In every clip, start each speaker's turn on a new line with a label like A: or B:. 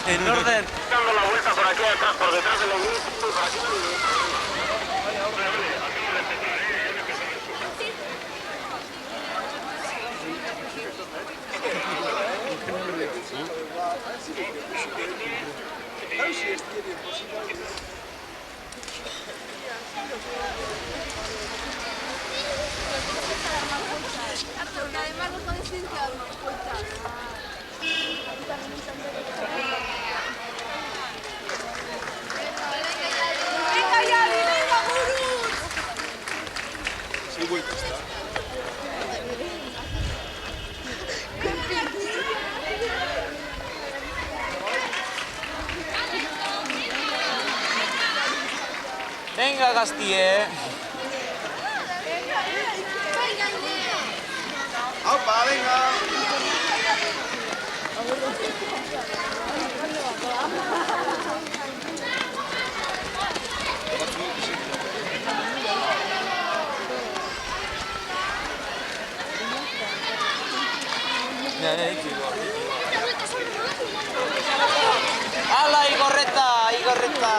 A: En orden.
B: Dando la vuelta por aquí atrás, por detrás de la iglesia.
C: Porque además no puedes decir que algo ¡venga ya, venga, Gurús!
D: Sí, vuelta está.
A: Venga, Gastier.
D: ¡Opa, venga!
A: ¡Hala, y correcta! ¡Y correcta!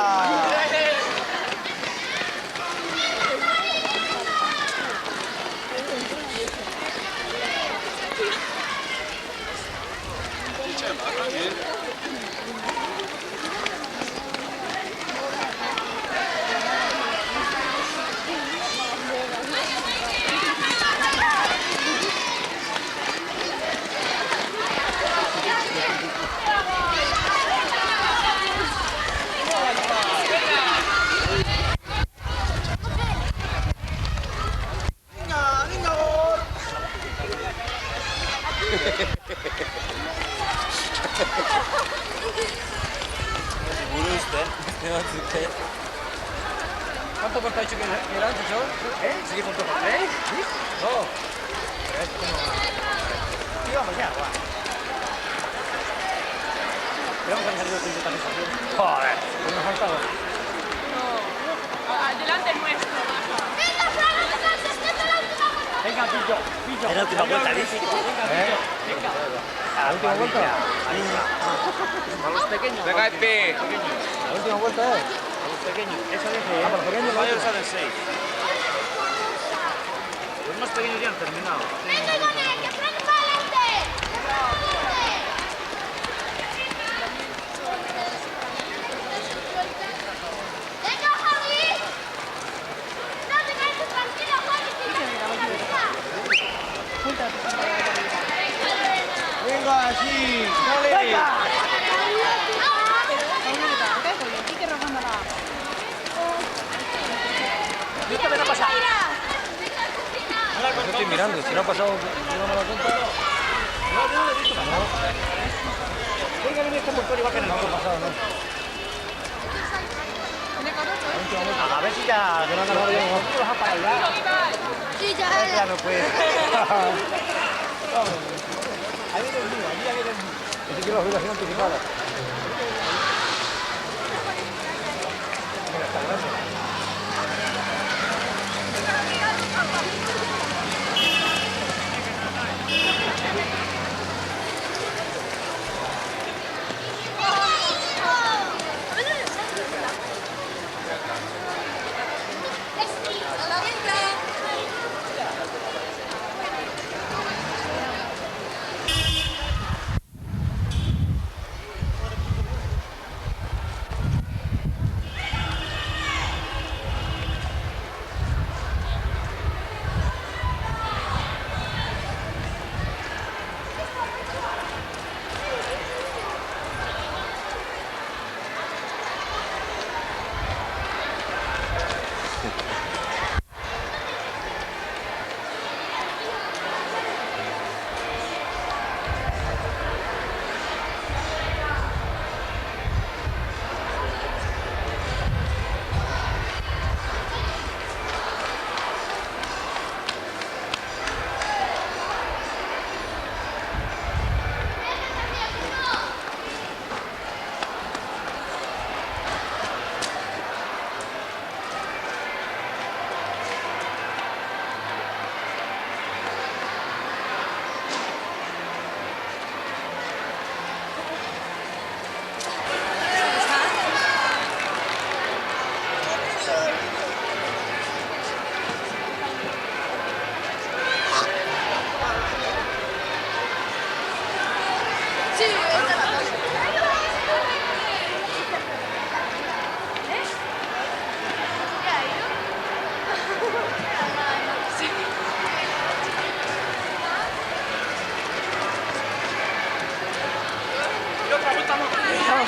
E: ¿Cuánto corta ha dicho que era antes, yo? ¿Sí que contó por 3? ¿Sí? No. Sí, vamos ya, guau. Pero vamos a salir de 30 meses. Joder, pues nos ha faltado.
C: No, adelante nuestro. ¡Venga, Fran, adelante! ¡Esta es la última vuelta!
E: Venga, Pillo, Pillo.
A: Es la última vuelta,
E: dice. Venga. ¿La última vuelta? Ahí va. A los pequeños.
A: Venga, Epi.
E: La última vuelta es. A los pequeños. Eso dice. A los pequeños.
A: Mayores salen 6.
E: Los más pequeños ya han terminado.
C: ¡Venga, Ivone, que Fran va adelante! ¡Venga, Javi! ¡No te quedes tranquilo, Javi!
E: Venga, Así, dale. ¿Qué me ha pasado? No estoy mirando, si no ha pasado, si no me lo cuenta. No lo he visto pasado. Tiene que venir este motor igual que en el otro pasado, ¿no? A ver si ya, que no han ganado bien, ¿no? ¿Tú vas a parar ya?
C: Sí,
E: Ya no puede. Ahí viene el mío, allí viene el mío. Ese quiere la jubilación anticipada. Mira, está grande.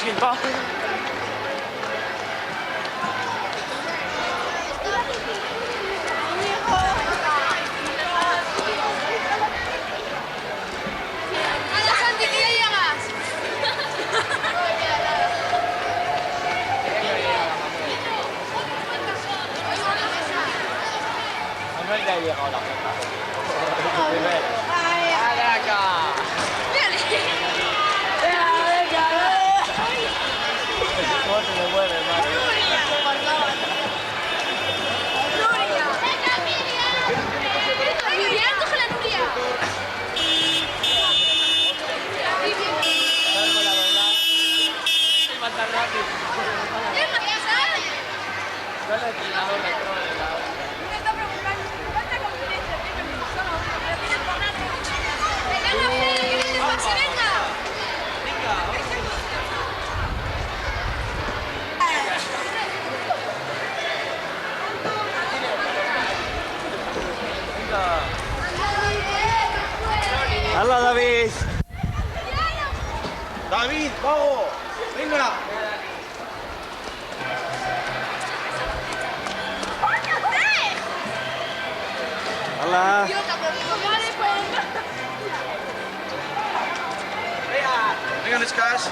C: sin paz.
E: No le ha llegado la puerta. ¿Cómo se me mueve, hermano? ¡Hala, David!
D: David, vago, venga.
E: ¡Hala!
D: Venga, Nescas.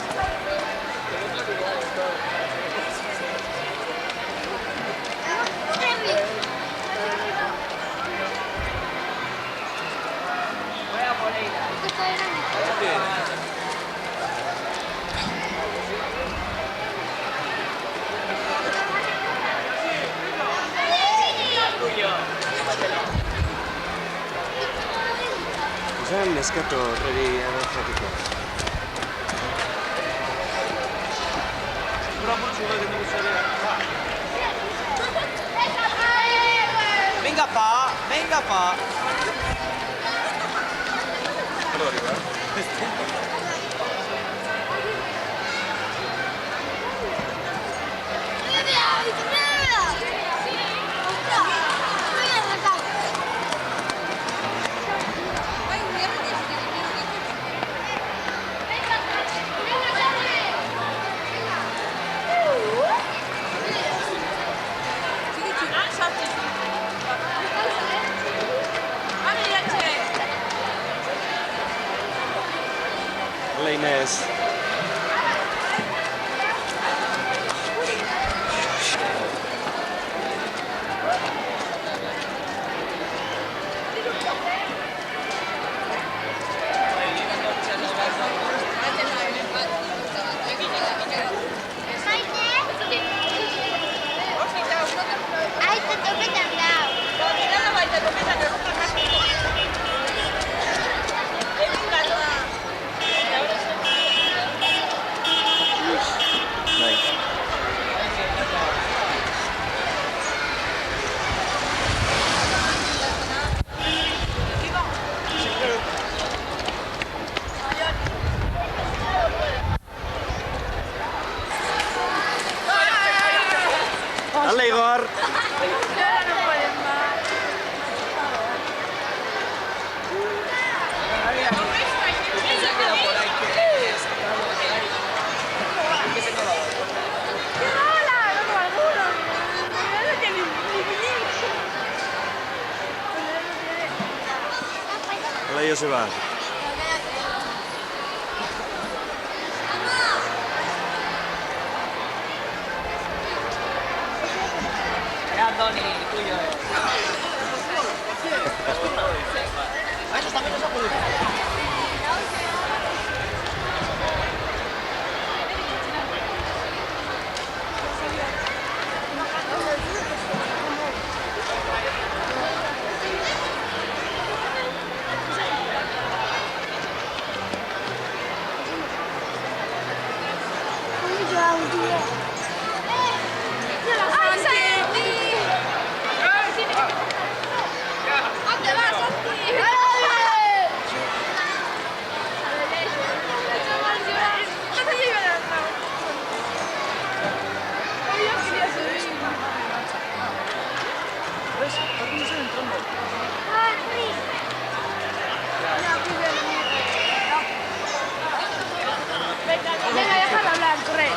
F: Usan neskato hori jateko.
A: Venga pa, venga pa.
F: Inés. Dale, Igor. Hola, Joseba.
A: Andoni, tuyo.
C: ¡Ay, Santi! ¿Dónde vas, Santi? Venga, déjalo hablar, corre.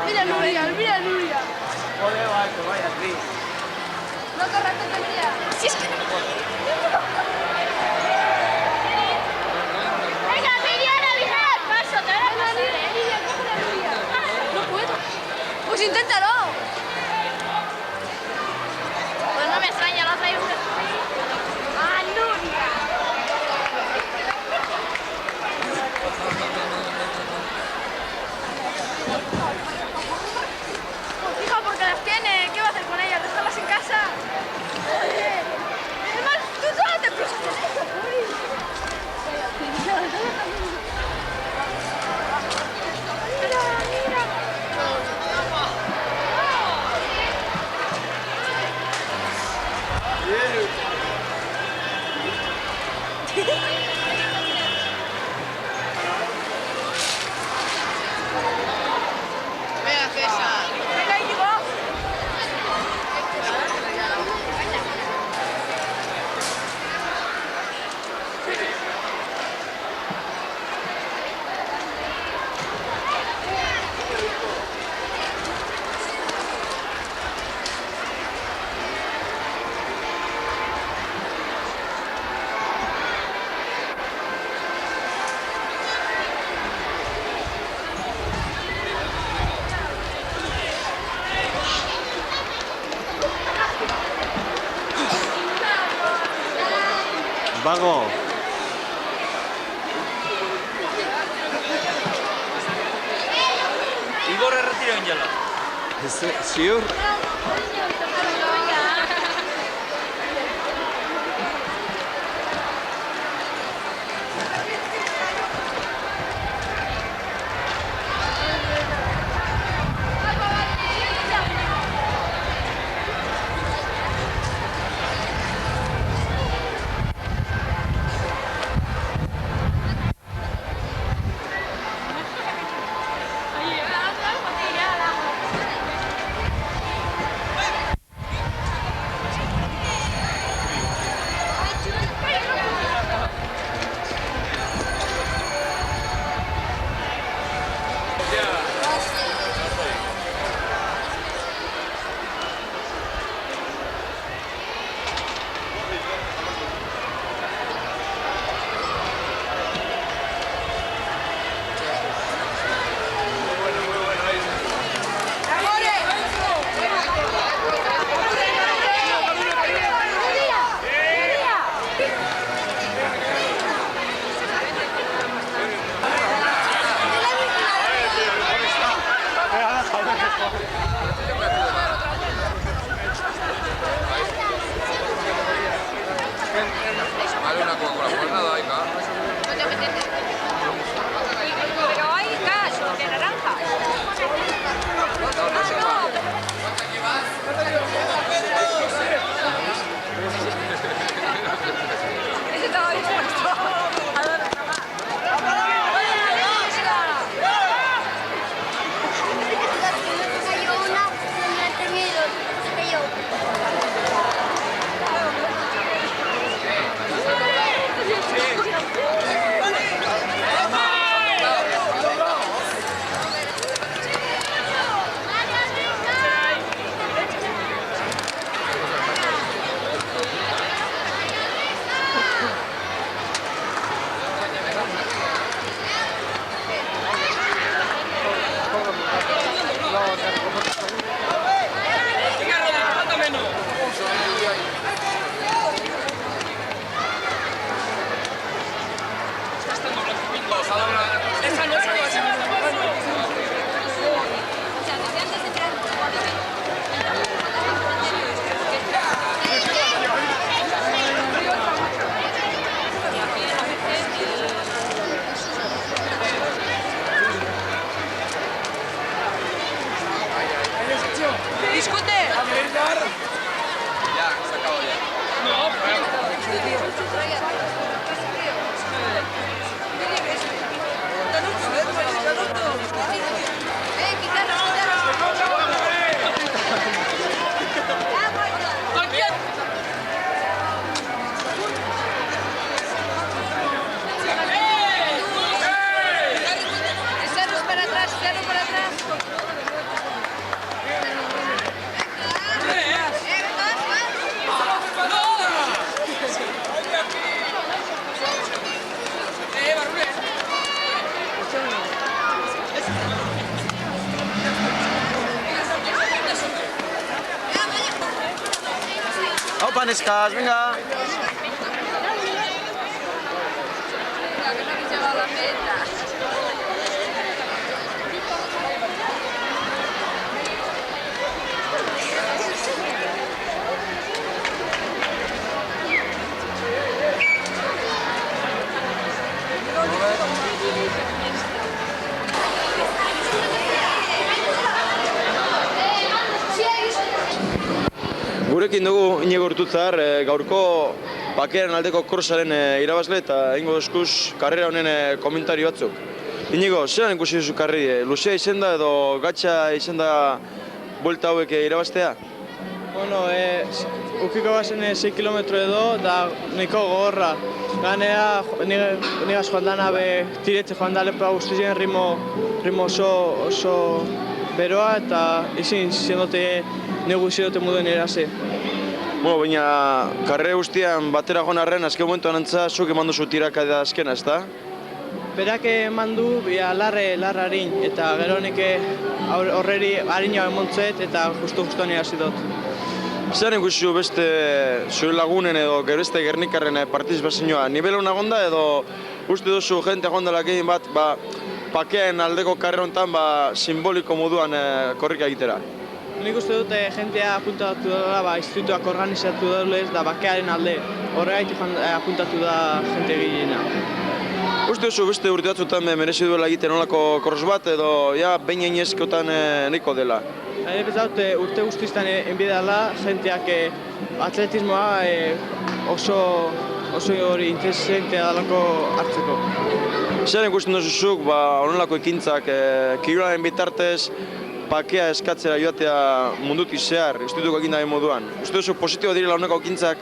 C: Mira Nuria, mira Nuria.
A: Joder, vaya, Cris.
C: No corras, no te mira. Si es que no. Venga, Miriam, avisad. Paso, te van a pasar, Miriam, coge a Nuria. No puedo. Pues inténtalo. Pues no me extraña, lo ha traído un... ¡Ah, Nuria! Hija, porque las tiene. ¿Qué va a hacer con ellas? ¿Dejarlas en casa? Oye, además, tú solo te cruzas esto, Puri. Mira, mira.
A: Venga, César.
C: Venga, Íñigo.
F: Vago.
A: Igor retiró en hielo.
F: ¿Siur?
G: Vale, una Coca-Cola, pues nada, venga.
C: ¿No te apetece? Pero hay gas, de naranja.
G: No se va.
C: Ese estaba dispuesto. ¡Discute!
G: Ya, se acabó ya.
C: Cerros para atrás, cerro para atrás.
F: Aupa neskaz, venga!
C: Que no habéis llegado a la meta.
F: Gurekin dugu Iñigo Urtuzar, gaurko bakearen aldeko korsaren irabazle eta egingo eskuz karrera honen komentari batzuk. Iñigo, zelan ikusi duzu karri? Luzea izen da edo gatxa izen da buelta hauek irabaztea?
H: Bueno, ukiko bazen 6 kilometro edo, da nahiko gogorra. Ganea, nigaz joan dana tiretze joan da lepa guztizien ritmo oso beroa eta izin zendote negu izidote moduen eraze.
F: Bueno, baina karrera guztian batera joan arren, azken momentuan antza, zuk eman duzu tiraka da azkena, ezta?
H: Berak eman du, larre harin, eta gero neke horreri harina emontzet eta justu nire hasi dut.
F: Zer ikusi beste zure lagunen edo beste gernikarren partizipazioa? Nibela hona gonda edo uste duzu jente gondala gehien bat pakean aldeko karrera honetan simboliko moduan korrika egitera?
H: Nik uste dute jentea apuntatu dela, institutuak organizatu daulez da bakearen alde. Horregaitik apuntatu da jente gehiena.
F: Uste duzu beste urte batzutan merezi duela egiten olako korros bat edo behin einezkotan nahiko dela?
H: Ez daute urte guztiztan enbidala jenteak atletismoa oso hori interesentea dalako hartzeko.
F: Zer ikusten duzuzuk honelako ekintzak kirolaren bitartez pakea eskatzera joatea mundutik zehar, institutuko egindaren moduan. Uste duzu positibo direla honelako ekintzak?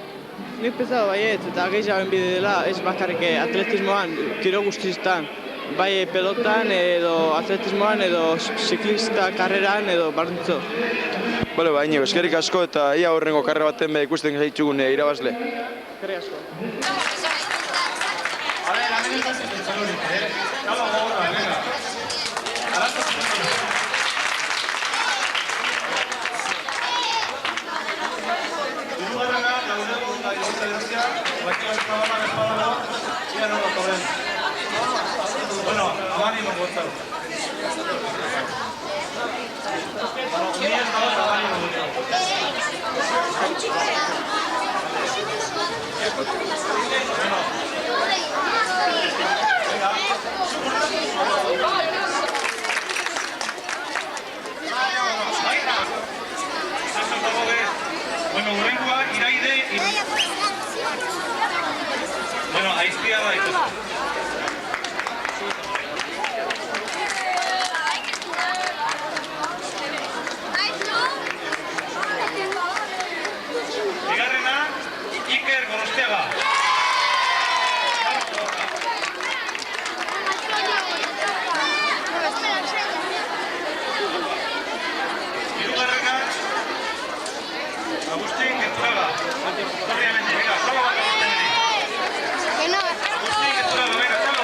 H: Nik pensatu baiet, eta gehiago enbide dela, ez bakarrik atletismoan, kiro guztiztan, bai pelotan edo atletismoan edo ziklista karreran edo barrentzo.
F: Bale, Iñigo, eskerrik asko eta ia horrengo karre baten ikusten zaitzugun irabazle.
H: Eskerrik asko.
D: Bueno, ánimo, Gonzalo. Bueno, hurrengoa, iraide... Bueno, aizpia da ikusten. Bigarrena, Iker Gorostiaga. Hirugarrena, Agustín Geturaga. Obviamente, venga, solo va a tener. Agustín Geturaga, venga, solo.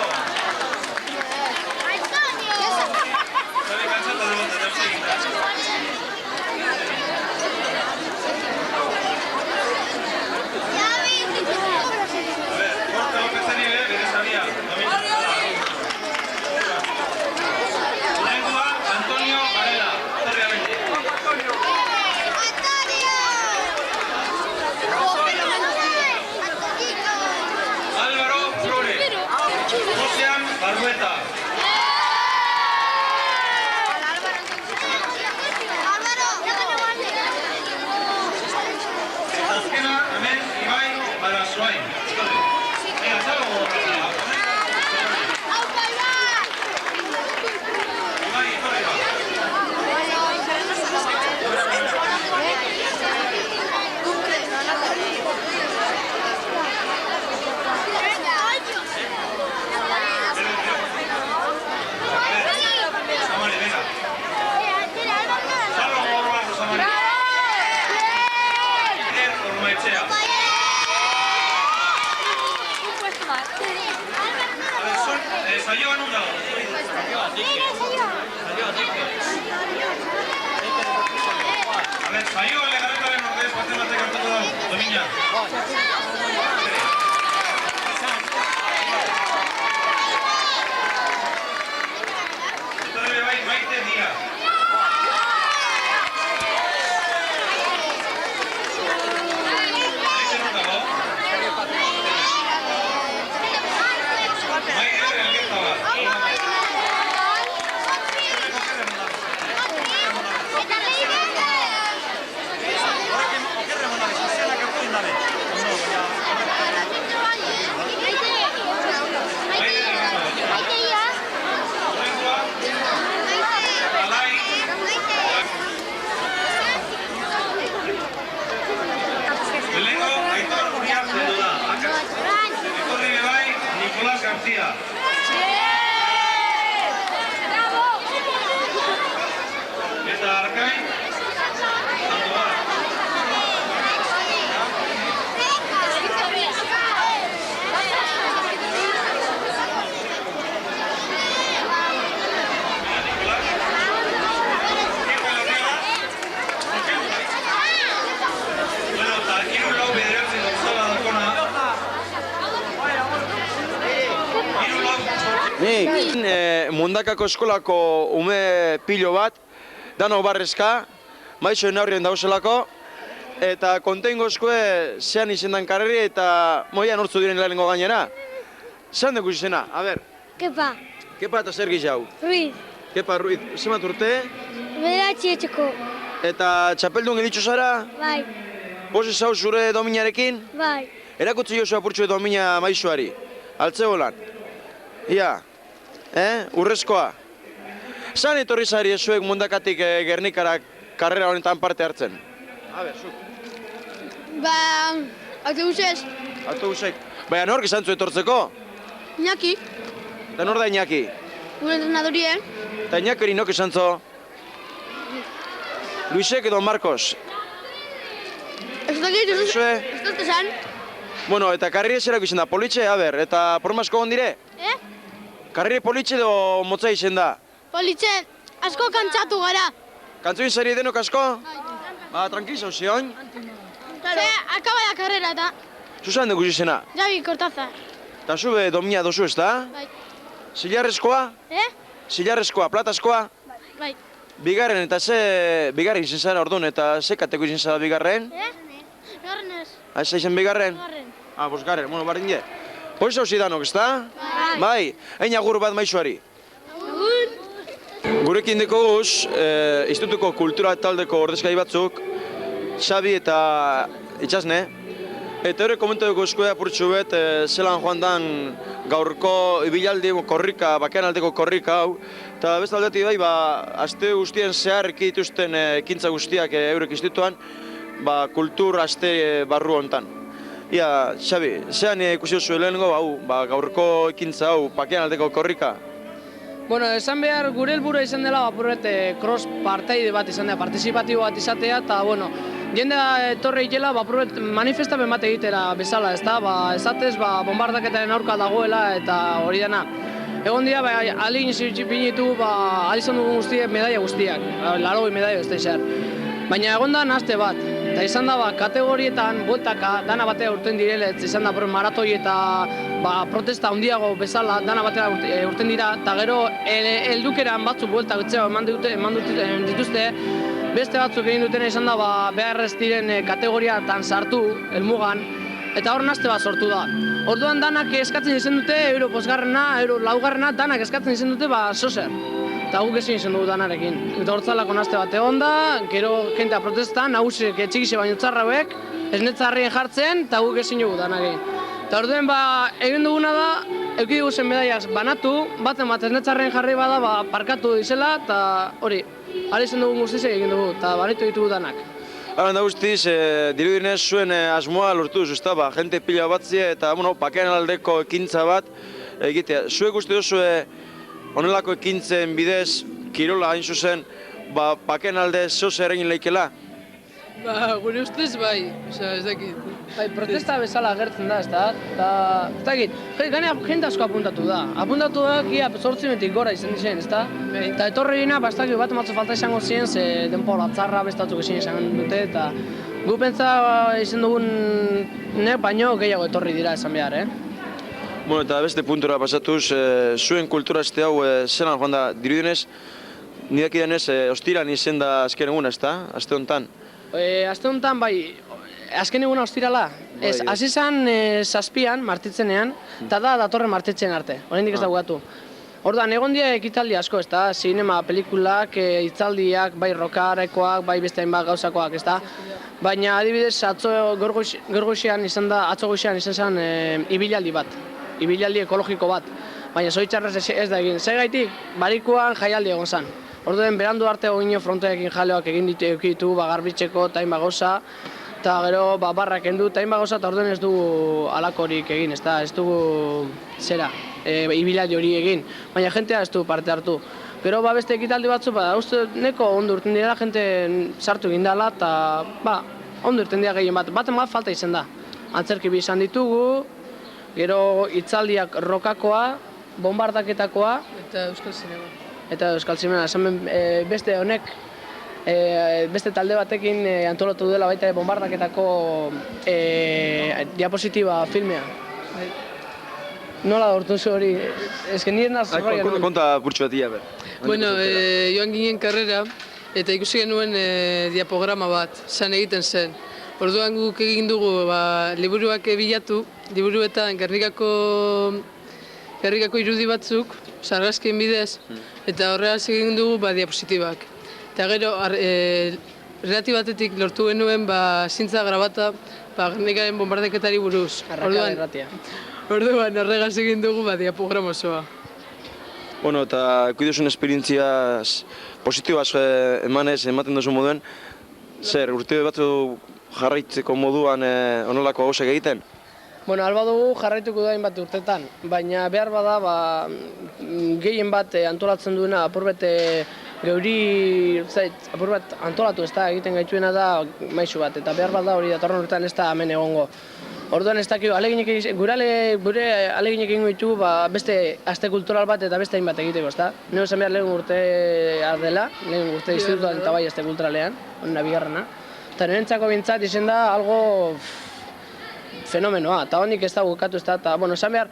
D: Está cansado de los siguientes. Corta López Aníbal, bere sabía. Lengua, Antonio Varela. Obviamente. Álvaro Flores. Josian Barrueta. Azkena, hemen, Ibai Barazuain. Venga, salgo. Ibai, corre, va. Samari, venga. Salgo, Orlando, Samari. Iker Ormaetxea. A ver, son... Saioa non dago? A ver, saioa legaretaren ordez baten batek hartuko dago. Domina. Etorri bai, Maite Dia. Maite non dago? Maite elgeta bat. Lehenengo, Aitor Uriarte du da. Etorri bai, Nicolás García. Eta Arkain, Sandoval. Bueno, eta hiru lau bederatzi dauzela dakona. Hiru lau
F: Nik Mundakako eskolako ume pilo bat, dano barrezka, maixoen aurrien dauzelako, eta kontengozkoe zean izendan karreri eta moian hortzu diren lehenengo gainera. Zean deku izena, a ber,
C: Kepa,
F: kepa eta zer gizau?
C: Ruiz,
F: Kepa Ruiz, zemat urte,
C: bederatzi etxeko,
F: eta txapeldun editxo zara,
C: bai,
F: posi zau zure dominarekin,
C: bai.
F: erakutzi jozu apurtxo domina maixoari, altze bolan. Ia, urrezkoa. Zan etorri zari ezuek Mundakatik Gernikarak karrera honetan parte hartzen? A ber, zuk.
C: Ba, autobusez,
F: Autobusek. Baina nork izan zu etortzeko?
C: Iñaki,
F: Eta nor da Iñaki?
C: gure entrenadorien,
F: Eta Iñakiri nok izan zu? Luisek edo Marcos?
C: ez dakit,
F: Zue?
C: ez dut esan,
F: Bueno, eta karrire zerako izan da, politxe, a ber, eta pormasko gondire? Karrire politxe edo motza izen da?
C: politxe, asko kantzatu gara.
F: Kantzuin zari denok asko? Ba, tranquilo, zion?
C: Ze, akaba da karrera eta,
F: Zuzan dugu izena?
C: Javi Cortázar.
F: Eta zube domina dozu ez da?
C: Bai.
F: Zilarrezkoa? Zilarrezkoa, plataskoa?
C: Bai.
F: Bigarren, eta ze... Bigarren izan zara orduan, eta ze kateko izan zara bigarren?
C: Bigarren ez.
F: Ez izan bigarren?
C: Bigarren.
F: bosgarren, bueno, bardin je. Hori zauzi danok, ezta? Bai. Ein agur bat maisuari. Gurekin dekoguz, Institutuko Kultura Taldeko ordezkari batzuk, Xabi eta Itxasne, eta hori komentatuko eskuea apurtxu bet, zelan joan dan gaurko ibilaldi korrika, bakean aldeko korrika hau, eta beste aldetik bai, aste guztien zehar dituzten ekintza guztiak eurek institutuan, kultur aste barru hontan. Ia, Xabi, zean ikusi duzu lehenengo, gaurko ekintza hau, bakean aldeko korrika?
I: Bueno, esan behar gure helburua izan dela apurbet cross parteide bat izan dela, partizipatibo bat izatea, eta bueno, jendea etorri itela apurbet manifestapen bat egitera bezala, ezta? Esatez, bombardaketaren aurka dagoela eta hori dena. Egon dira, alegin binitu, alizan dugun guztiak, medaia guztiak, 80 medaia ez da izan. Baina egon da nahazte bat, eta izan da kategorietan bueltaka dana batea urten direlet, izan da maratoi eta protesta handiago bezala dana batea urten dira, eta gero heldukeran batzuk bueltak eman dituzte, beste batzuk egin dutena izan da beharrez diren kategoriatan sartu, helmugan, eta hor nahazte bat sortu da. Orduan danak eskatzen izan dute, euro posgarrena, euro laugarrena, danak eskatzen izan dute soser. Eta guk ezin izan dugu danarekin. Eta hortzalako nahazte bat egon da, gero jentea protestan, nagusiek txikixe baino txarrauek, ez netzarrien jartzen, eta guk ezin dugu danarekin. Eta orduan egin duguna da, eduki dugu zen medaiaz banatu, baten bat ez netzarrien jarri bada, parkatu dizela, eta hori, ari izan dugu guztizek egin dugu, eta banitu ditugu danak.
F: Hala da guztiz, dirudinez zuen asmoa lortu duzu, ezta, jente pila batzia eta, bakean aldeko ekintza bat egitea. Zuek uste duzu honelako ekintzen bidez, kirola hain zuzen, bakean alde zozer egin leikela?
I: Gure ustez bai, ez dakit. Protesta bezala agertzen da, ezta? Ez dakit, gainera jende asko apuntatu da. Apuntatu da, kia 8 gora izan dizen, ezta? Eta etorri dina, ez dakit, bat matzo falta izango ziren, ze denpora atzarra bestatzuk ezin izan dute, eta gu pentsa izan dugun nek baino gehiago etorri dira esan behar,
F: Bueno, eta beste puntura pasatuz, zuen kultura este hau zelan joan da, dirudinez, nidak idenez, ostiran izen da azken eguna, ezta? Aste honetan?
I: Aste honetan, bai, azken eguna ostirala. Ez, hasi zen 7an, martitzenean, eta datorren martitzen arte, oraindik ez daugatu. Orduan, egon dira ekitaldi asko, ezta? Zinema, pelikulak, hitzaldiak, bai rokarekoak, bai beste hainbat gauzakoak, ezta? Baina adibidez, atzo goizean izan zen ibilaldi bat. Ibilaldi ekologiko bat, baina zoitzarrez ez da egin. Zegaitik, barikuan jaialdi egon zen. Orduen berandu arte egin frontoekin jaleoak egin ditu, garbitzeko eta hainbat gauza, eta gero barrak kendu eta hainbat gauza, eta orduen ez dugu halakorik egin, ez dugu ibilaldi hori egin, baina jentea ez du parte hartu. Gero beste ekitaldi batzu, uste neko ondo urten dira, jente sartu egin dela, eta ondo urten dira gehien baten bat falta izan da. Antzerki bi izan ditugu, gero hitzaldiak rokakoa, bombardaketakoa eta euskal zinema. Eta euskal zinema, esan beste honek, beste talde batekin antolatu dela baita bombardaketako diapositiba filmea. Nola dortu zu hori? Ez que nire naz horrean.
F: Konta purtsu bat ia,
J: Bueno, joan ginen karrera eta ikusi genuen diapograma bat, zan egiten zen. Orduan guk egin dugu liburuak bilatu, liburuetan Gernikako irudi batzuk, sargazkien bidez, eta horregaz egin dugu diapositibak. Eta gero, relati batetik lortu genuen zintza grabata Gernikaren bombardaketari buruz. Orduan, horregaz egin dugu diapograma osoa.
F: Bueno, eta kuiduzun esperientzia positibaz ematen duzu moduen, zer, urte batzu jarraitzeko moduan onolako gauzak egiten?
I: Bueno, alba dugu jarraituko da hainbat urtetan, baina behar bada gehien bat antolatzen duena apurbet geuri apurbet antolatu ez da egiten gaituena da maisu bat, eta behar bada hori datorren urtean ez da hemen egongo. Orduan ez dakio, gure aleginek egingo ditu beste aste kultural bat eta beste hainbat egiteko, ezta? Nire esan behar lehen urte ardela, lehen urte institutuan eta bai aste kulturalean, hona bigarrena. Eta nirentzako bintzat izen da algo fenomenoa, eta honik ez da bukatu ez da, eta, bueno, esan behar,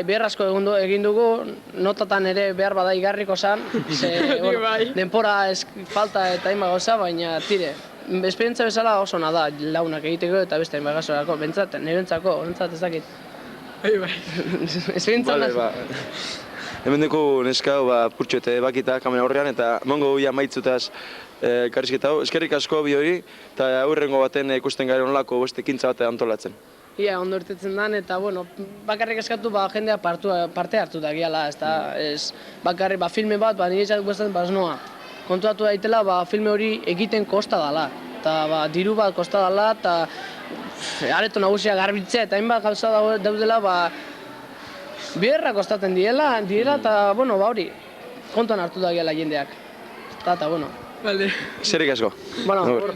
I: behar asko egin dugu, notatan ere behar bada igarriko zan, denpora falta eta hainbat gauza, baina tire, esperientzia bezala oso ona da, launak egiteko eta beste gasorako, bentsat, nirentzako, ez dakit. Bai. Esperientzia
F: Vale, ba. Hemen dugu neskau purtxoete bakita kamera horrean eta mongo ia maitzutaz karrizketa hau. Eskerrik asko bi hori eta aurrengo baten ikusten garen onlako beste ekintza bat antolatzen.
I: Ia, ondo irtetzen dan eta, bueno, bakarrik eskatu jendea parte hartu da giala, ez bakarrik filme bat, nire izatu gustatzen noa. Kontuatu daitela, filme hori egiten kosta dala, eta diru bat kosta dala, eta areto nagusia garbitzea, eta hainbat gauza daudela, biherra kostatzen diela, eta, bueno, hori, kontuan hartu da giala jendeak. Eta, bueno.
F: Eskerrik asko.
I: Bueno,